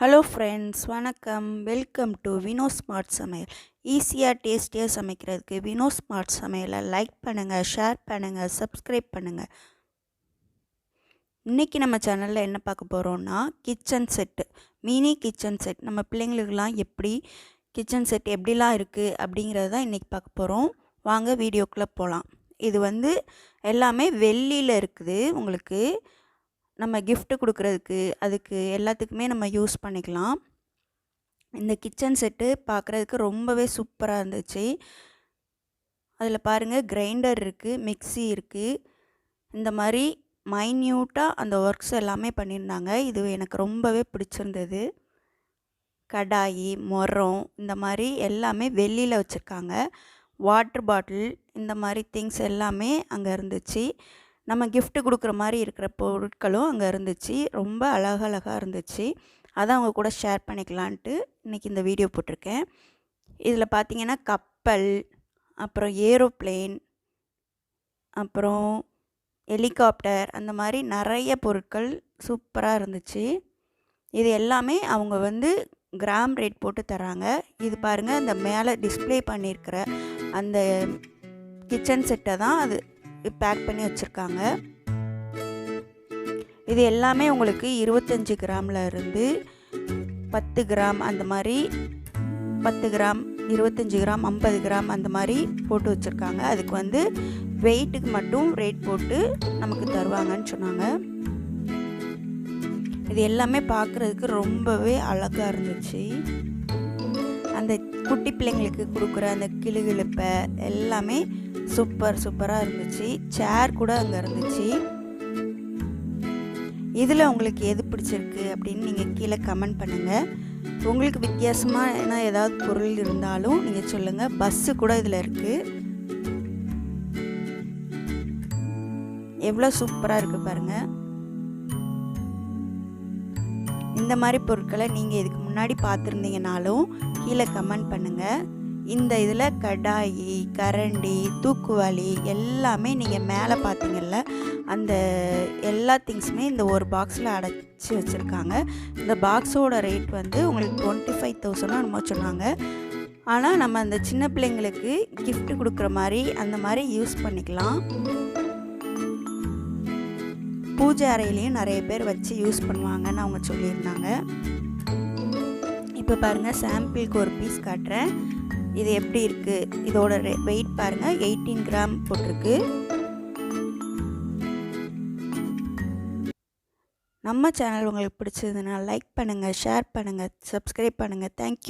Hello friends, வணக்கம். Welcome to Vino smart சமையல். ஈஸியாக டேஸ்டியாக சமைக்கிறதுக்கு வினோ ஸ்மார்ட் சமையலை லைக் பண்ணுங்கள், ஷேர் பண்ணுங்கள், சப்ஸ்கிரைப் பண்ணுங்கள். இன்றைக்கி நம்ம சேனலில் என்ன பார்க்க போகிறோன்னா, kitchen set, mini kitchen set. நம்ம பிள்ளைங்களுக்கெல்லாம் எப்படி கிச்சன் செட் எப்படிலாம் இருக்குது அப்படிங்கிறது தான் இன்றைக்கி பார்க்க போகிறோம். வாங்க வீடியோக்குள்ளே போகலாம். இது எல்லாமே வெள்ளியில் இருக்குது. உங்களுக்கு நம்ம gift கொடுக்குறதுக்கு அதுக்கு எல்லாத்துக்குமே நம்ம யூஸ் பண்ணிக்கலாம். இந்த கிச்சன் செட்டு பார்க்குறதுக்கு ரொம்பவே சூப்பராக இருந்துச்சு. அதில் பாருங்கள், கிரைண்டர் இருக்குது, மிக்ஸி இருக்குது. இந்த மாதிரி மைன்யூட்டாக அந்த ஒர்க்ஸ் எல்லாமே பண்ணியிருந்தாங்க. இது எனக்கு ரொம்பவே பிடிச்சிருந்தது. கடாயி, முறம், இந்த மாதிரி எல்லாமே வெள்ளியில் வச்சுருக்காங்க. வாட்டர் பாட்டில், இந்த மாதிரி திங்ஸ் எல்லாமே அங்கே இருந்துச்சு. நம்ம gift கொடுக்குற மாதிரி இருக்கிற பொருட்களும் அங்கே இருந்துச்சு. ரொம்ப அழகழகாக இருந்துச்சு. அதை அவங்க கூட ஷேர் பண்ணிக்கலான்ட்டு இன்றைக்கி இந்த வீடியோ போட்டிருக்கேன். இதில் பார்த்தீங்கன்னா கப்பல், அப்புறம் ஏரோப்ளேன், அப்புறம் ஹெலிகாப்டர், அந்த மாதிரி நிறைய பொருட்கள் சூப்பராக இருந்துச்சு. இது எல்லாமே அவங்க கிராம் ரேட் போட்டு தராங்க. இது பாருங்கள், அந்த மேலே டிஸ்ப்ளே பண்ணியிருக்கிற அந்த கிச்சன் செட்டை தான் அது பேக் பண்ணி வச்சுருக்காங்க. இது எல்லாமே உங்களுக்கு 25 கிராமில் இருந்து 10 கிராம், அந்த மாதிரி 10 கிராம், 25 கிராம், 50 கிராம் அந்த மாதிரி போட்டு வச்சுருக்காங்க. அதுக்கு வெயிட்டுக்கு மட்டும் ரேட் போட்டு நமக்கு தருவாங்கன்னு சொன்னாங்க. இது எல்லாமே பார்க்குறதுக்கு ரொம்பவே அழகாக இருந்துச்சு. அந்த குட்டி பிள்ளைங்களுக்கு கொடுக்குற அந்த கிளுகிழுப்பை எல்லாமே சூப்பராக இருந்துச்சு. சேர் கூட அங்கே இருந்துச்சு. இதில் உங்களுக்கு எது பிடிச்சிருக்கு அப்படின்னு நீங்கள் கீழே கமெண்ட் பண்ணுங்கள். உங்களுக்கு வித்தியாசமான ஏதாவது பொருள் இருந்தாலும் நீங்கள் சொல்லுங்கள். பஸ்ஸு கூட இதில் இருக்குது. எவ்வளோ சூப்பராக இருக்குது பாருங்கள். இந்த மாதிரி பொருட்களை நீங்கள் இதுக்கு முன்னாடி பார்த்துருந்தீங்கனாலும் கீழே கமெண்ட் பண்ணுங்கள். இந்த இதில் கடாயி, கரண்டி, தூக்குவாளி எல்லாமே நீங்கள் மேலே பார்த்தீங்கல்ல, அந்த எல்லா திங்ஸுமே இந்த ஒரு பாக்ஸில் அடைச்சி வச்சுருக்காங்க. இந்த பாக்ஸோட ரேட் உங்களுக்கு 25,000 என்னமோ சொன்னாங்க. ஆனால் நம்ம அந்த சின்ன பிள்ளைங்களுக்கு gift கொடுக்குற மாதிரி அந்த மாதிரி யூஸ் பண்ணிக்கலாம். பூஜை அறையிலையும் நிறைய பேர் வச்சு யூஸ் பண்ணுவாங்கன்னு அவங்க சொல்லியிருந்தாங்க. இப்போ பாருங்கள், சாம்பிளுக்கு ஒரு பீஸ் காட்டுறேன். இது எப்படி இருக்குது, இதோட வெயிட் பாருங்கள், 18 கிராம் போட்டிருக்கு. நம்ம சேனல் உங்களுக்கு பிடிச்சதுன்னா லைக் பண்ணுங்கள், ஷேர் பண்ணுங்கள், சப்ஸ்கிரைப் பண்ணுங்கள். தேங்க்யூ.